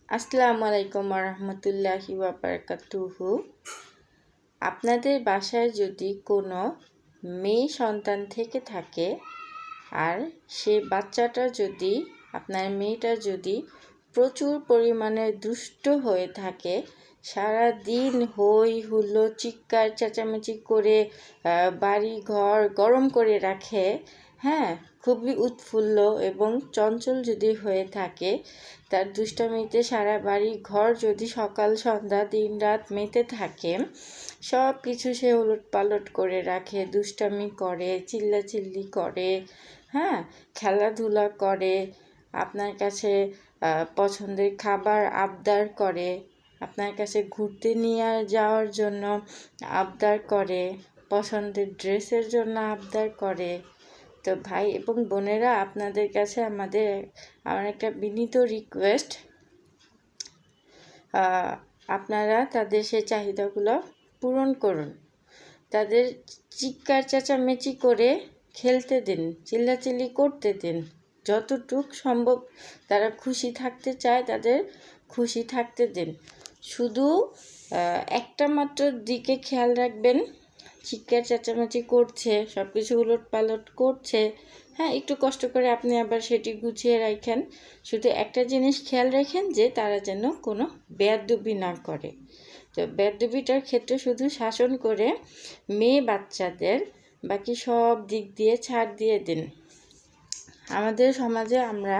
আসসালামু আলাইকুম রহমতুল্লাহি ওয়াবারাকাতুহু। আপনাদের বাসায় যদি কোনো মেয়ে সন্তান থেকে থাকে আর সে বাচ্চাটা যদি আপনার মেয়েটা যদি প্রচুর পরিমাণে দুষ্ট হয়ে থাকে, সারা দিন হই হুল্লো চিৎকার চেঁচামেচি করে বাড়ি ঘর গরম করে রাখে, হ্যাঁ, খুবই উৎফুল্ল এবং চঞ্চল যদি হয়ে থাকে, তার দুষ্টামিতে সারা বাড়ি ঘর যদি সকাল সন্ধ্যা দিন রাত মেতে থাকে, সব কিছু সে উলটপালট করে রাখে, দুষ্টামি করে, চিল্লাচিল্লি করে, হ্যাঁ, খেলাধুলা করে, আপনার কাছে পছন্দের খাবার আবদার করে, আপনার কাছে ঘুরতে নিয়ে যাওয়ার জন্য আবদার করে, পছন্দের ড্রেসের জন্য আবদার করে। তো ভাই এবং বোনেরা, আপনাদের কাছে আমার একটা বিনীত রিকোয়েস্ট, আপনারা তাদের সেই চাহিদাগুলো পূরণ করুন। তাদের চিৎকার চেঁচামেচি করে খেলতে দিন, চিল্লাচিল্লি করতে দিন। যতটুক সম্ভব তারা খুশি থাকতে চায়, তাদের খুশি থাকতে দিন। শুধু একটা মাত্র দিকে খেয়াল রাখবেন, চিৎকার চেঁচামেচি করছে, সব কিছু উলটপালট করছে, হ্যাঁ, একটু কষ্ট করে আপনি আবার সেটি গুছিয়ে রাখেন। শুধু একটা জিনিস খেয়াল রাখেন যে তারা যেন কোনো বেয়াদবি না করে। তো বেয়াদবিটার ক্ষেত্রে শুধু শাসন করে মেয়ে বাচ্চাদের বাকি সব দিক দিয়ে ছাড় দিয়ে দিন। আমাদের সমাজে আমরা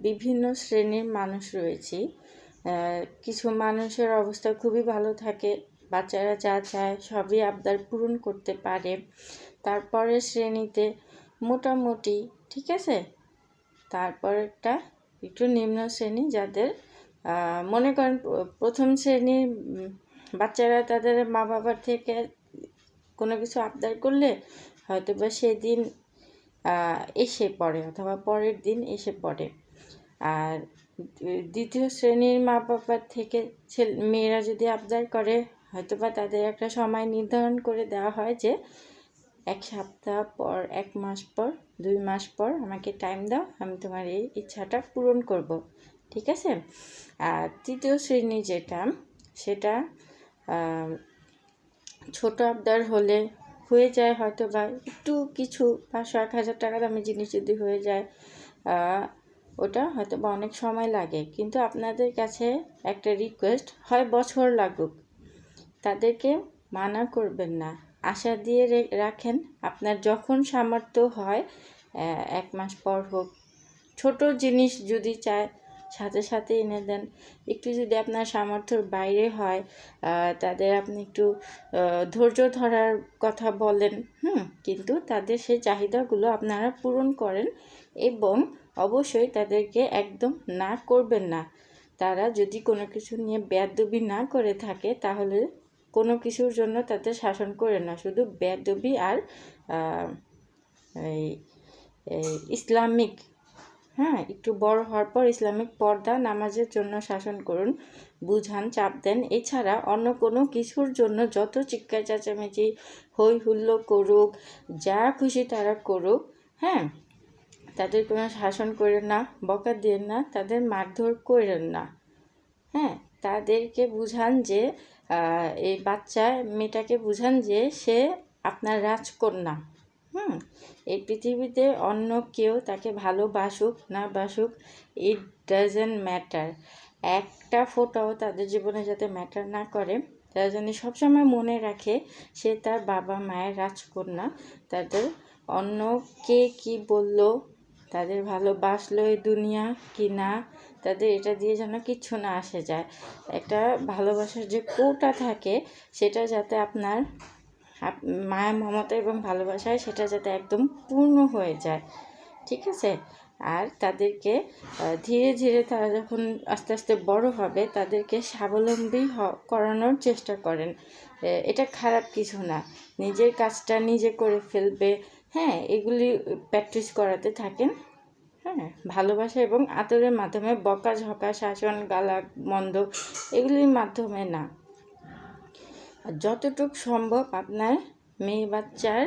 বিভিন্ন শ্রেণীর মানুষ রয়েছি। কিছু মানুষের অবস্থা খুবই ভালো থাকে, বাচ্চারা যা চায় সবই আবদার পূরণ করতে পারে। তারপরের শ্রেণীতে মোটামুটি ঠিক আছে, তারপর একটা একটু নিম্ন শ্রেণী, যাদের মনে করেন প্রথম শ্রেণীর বাচ্চারা তাদের মা বাবার থেকে কোনো কিছু আবদার করলে হয়তো বা সেদিন এসে পড়ে অথবা পরের দিন এসে পড়ে। আর দ্বিতীয় শ্রেণীর মা বাবার থেকে মেয়েরা যদি আবদার করে, হয়তো বা তাদের একটা সময় নির্ধারণ করে দেওয়া হয় যে 1 সপ্তাহ পর, 1 মাস পর, 2 মাস পর আমাকে টাইম দাও, আমি তোমার এই ইচ্ছাটা পূরণ করব, ঠিক আছে। আর তৃতীয় শ্রেণী যেটা, সেটা ছোট আবদার হলে হয়ে যায়, হয়তো বা একটু কিছু 500-1000 টাকা দামি জিনিস যদি হয়ে যায়, ওটা হয়তো বা অনেক সময় লাগে। কিন্তু আপনাদের কাছে একটা রিকোয়েস্ট, হয় বছর লাগুক, তাদেরকে মানা করবেন না, আশা দিয়ে রাখেন আপনার যখন সামর্থ্য হয় 1 মাস পর হোক, ছোট জিনিস যদি চায় সাথে সাথে এনে দেন। একটু যদি আপনার সামর্থ্যের বাইরে হয়, তাদের আপনি একটু ধৈর্য ধরার কথা বলেন, কিন্তু তাদের সেই চাহিদাগুলো আপনারা পূরণ করেন। এবং অবশ্যই তাদেরকে একদম না করবেন না। তারা যদি কোনো কিছু নিয়ে বেয়াদবি না করে থাকে, তাহলে কোনো কিছুর জন্য তাদের শাসন করে না, শুধু বেয়াদবি আর ইসলামিক, একটু বড় হওয়ার পর ইসলামিক পর্দা নামাজের জন্য শাসন করুন, বুঝান, চাপ দেন। এছাড়া অন্য কোনো কিছুর জন্য যত চিৎকার চেঁচামেচি হই হুল্লো করুক, যা খুশি তারা করুক, তাদের কোনো শাসন করেন না, বকা দিয়েন না, তাদের মারধর করেন না, তাদেরকে বুঝান যে এই বাচ্চা মেয়েটাকে বুঝান যে সে আপনার রাজকন্যা। এই পৃথিবীতে অন্য কেউ তাকে ভালোবাসুক না বাসুক, ইট ডাজেন্ট ম্যাটার। একটা ফোঁটাও তাদের জীবনে যাতে ম্যাটার না করে, তারা যেন সবসময় মনে রাখে সে তার বাবা মায়ের রাজকন্যা। তাদের অন্য কে কি বলল, তাদের ভালোবাসলো এই দুনিয়া কি না, তাদের এটা দিয়ে যেন কিচ্ছু না আসে যায়। একটা ভালোবাসার যে কোটা থাকে, সেটা যাতে আপনার মায়া মমতা এবং ভালোবাসায় সেটা যাতে একদম পূর্ণ হয়ে যায়, ঠিক আছে। আর তাদেরকে ধীরে ধীরে, তারা যখন আস্তে আস্তে বড় হবে, তাদেরকে স্বাবলম্বী করানোর চেষ্টা করেন। এটা খারাপ কিছু না, নিজের কাজটা নিজে করে ফেলবে, এগুলি প্র্যাকটিস করাতে থাকেন, ভালোবাসা এবং আদরের মাধ্যমে, বকাঝকা, শাসন, গালা মন্দ এগুলির মাধ্যমে না। যতটুক সম্ভব আপনার মেয়ে বাচ্চার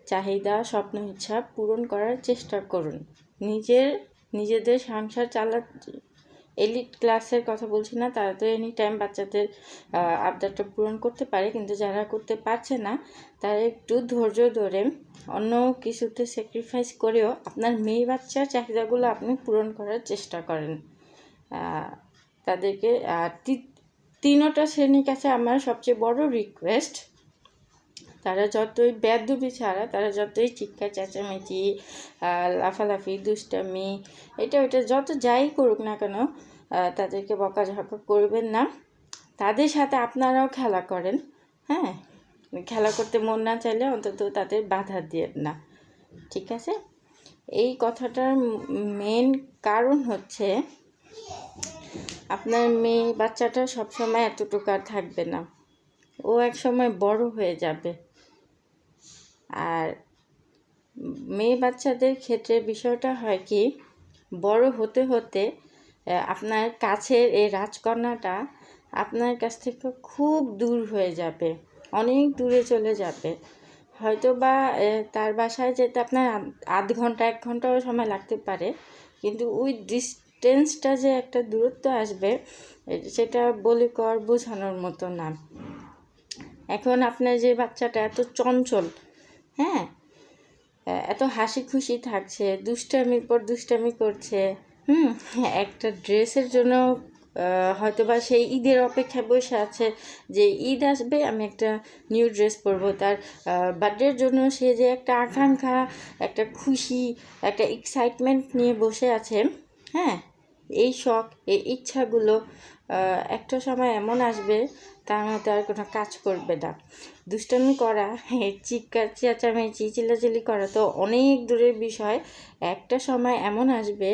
চাহিদা, স্বপ্ন, ইচ্ছা পূরণ করার চেষ্টা করুন। নিজেদের সংসার এলিট ক্লাসের কথা বলছি না, তারা তো এনি টাইম বাচ্চাদের আবদারটা পূরণ করতে পারে, কিন্তু যারা করতে পারছে না তারা একটু ধৈর্য ধরে অন্য কিছুতে স্যাক্রিফাইস করেও আপনার মেয়ে বাচ্চার চাহিদাগুলো আপনি পূরণ করার চেষ্টা করেন। তাদেরকে তিনটা শ্রেণীর কাছে আমার সবচেয়ে বড় রিকোয়েস্ট, তারা যতই বেয়াদবি ছাড়া, তারা যতই চিৎকার চেঁচামেচি, লাফালাফি, দুষ্টামি, এটা ওইটা যত যাই করুক না কেন, তাদেরকে বকাঝকা করবেন না। তাদের সাথে আপনারাও খেলা করেন, হ্যাঁ, খেলা করতে মন না চাইলে অন্তত তাদের বাধা দিয়ে না, ঠিক আছে? এই কথাটার মেন কারণ হচ্ছে আপনার মেয়ে বাচ্চাটা সবসময় এতটুকু আর থাকবে না, ও এক সময় বড় হয়ে যাবে। আর মেয়ে বাচ্চাদের ক্ষেত্রে বিষয়টা হয় কি, বড় হতে হতে আপনার কাছের এই রাজকন্যাটা আপনার কাছ থেকে খুব দূর হয়ে যাবে, অনেক দূরে চলে যাবে। হয়তো বা তার বাসায় যেতে আপনার আধ ঘন্টা 1 ঘন্টাও সময় লাগতে পারে, কিন্তু ওই ডিস্টেন্সটা যে একটা দূরত্ব আসবে, সেটা বলে কর বোঝানোর মতো না। এখন আপনার যে বাচ্চাটা এত চঞ্চল, হ্যাঁ, এত হাসি খুশি থাকছে, দুষ্টামির পর দুষ্টামি করছে, একটা ড্রেসের জন্য হয়তো বা সেই ঈদের অপেক্ষায় বসে আছে যে ঈদ আসবে, আমি একটা নিউ ড্রেস পরবো। তার বার্থডের জন্য সে যে একটা আকাঙ্ক্ষা, একটা খুশি, একটা এক্সাইটমেন্ট নিয়ে বসে আছে, হ্যাঁ, এই শখ, এই ইচ্ছাগুলো একটা সময় এমন আসবে তার মধ্যে আর কোনো কাজ করবে না। দুষ্টামি করা, চিৎকার চেঁচামেচি, চিল্লাচিল্লি করা তো অনেক দূরের বিষয়। একটা সময় এমন আসবে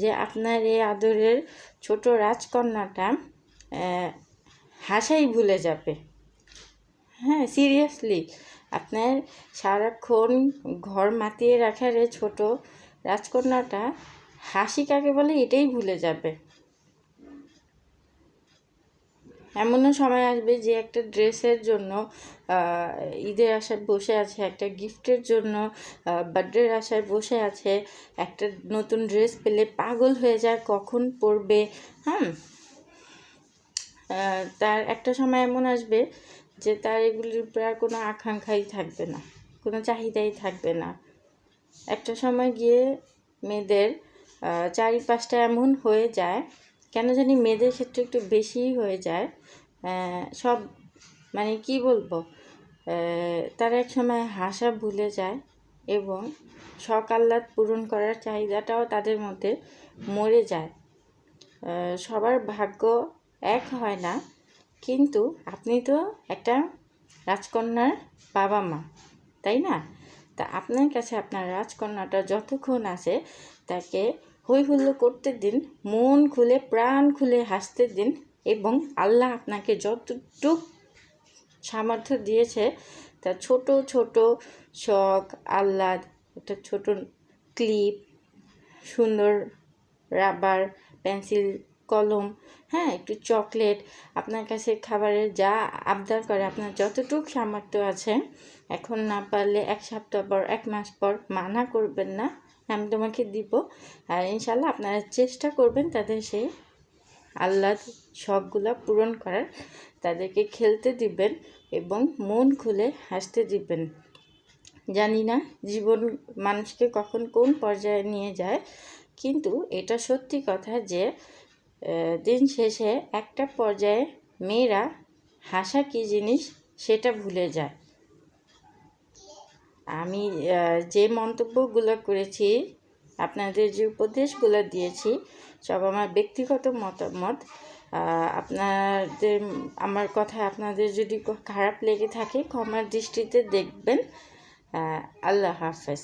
যে আপনার এই আদরের ছোট রাজকন্যাটা হাসাই ভুলে যাবে। হ্যাঁ, সিরিয়াসলি, আপনার সারাক্ষণ ঘর মাতিয়ে রাখার এই ছোট রাজকন্যাটা হাসি কাকে বলে এটাই ভুলে যাবে। এমনও সময় আসবে যে একটা ড্রেসের জন্য ঈদের আশায় বসে আছে, একটা গিফটের জন্য বার্থডের আশায় বসে আছে, একটা নতুন ড্রেস পেলে পাগল হয়ে যায় কখন পরবে। তার একটা সময় এমন আসবে যে তার এগুলির উপরে আর কোনো আকাঙ্ক্ষাই থাকবে না, কোনো চাহিদাই থাকবে না। একটা সময় গিয়ে মেয়েদের চারিপাশটা এমন হয়ে যায়, কেন জানি মেয়েদের ক্ষেত্রে একটু বেশিই হয়ে যায়, সব মানে কি বলবো, তারা এক সময় হাসা ভুলে যায় এবং শখ আহ্লাদ পূরণ করার চাহিদাটাও তাদের মধ্যে মরে যায়। সবার ভাগ্য এক হয় না, কিন্তু আপনি তো একটা রাজকন্যার বাবা মা, তাই না? তা আপনার কাছে আপনার রাজকন্যাটা যতক্ষণ আছে তাকে হই হুল্লো করতে দিন, মন খুলে প্রাণ খুলে হাসতে দিন, এবং আল্লাহ আপনাকে যতটুকু সামর্থ্য দিয়েছে তা ছোট ছোট শখ আহ্লাদ, একটা ছোট ক্লিপ, সুন্দর রাবার, পেন্সিল, কলম, হ্যাঁ, একটু চকলেট, আপনার কাছে খাবারের যা আবদার করে, আপনার যতটুকু সামর্থ্য আছে, এখন না পারলে 1 সপ্তাহ পর, 1 মাস পর, মানা করবেন না, আমি তোমাকে দিব। আর ইনশাল্লাহ আপনারা চেষ্টা করবেন তাদের সেই আহ্লাদ শখগুলো পূরণ করার, তাদেরকে খেলতে দিবেন এবং মন খুলে হাসতে দিবেন। জানি না জীবন মানুষকে কখন কোন পর্যায়ে নিয়ে যায়, কিন্তু এটা সত্যি কথা যে দিন শেষে একটা পর্যায়ে মেয়েরা হাসা কী জিনিস সেটা ভুলে যায়। আমি যে মন্তব্যগুলো করেছি, আপনাদের যে উপদেশগুলো দিয়েছি, সব আমার ব্যক্তিগত মতামত। আপনাদের আমার কথা আপনাদের যদি খারাপ লেগে থাকে ক্ষমার দৃষ্টিতে দেখবেন। আল্লাহ হাফেজ।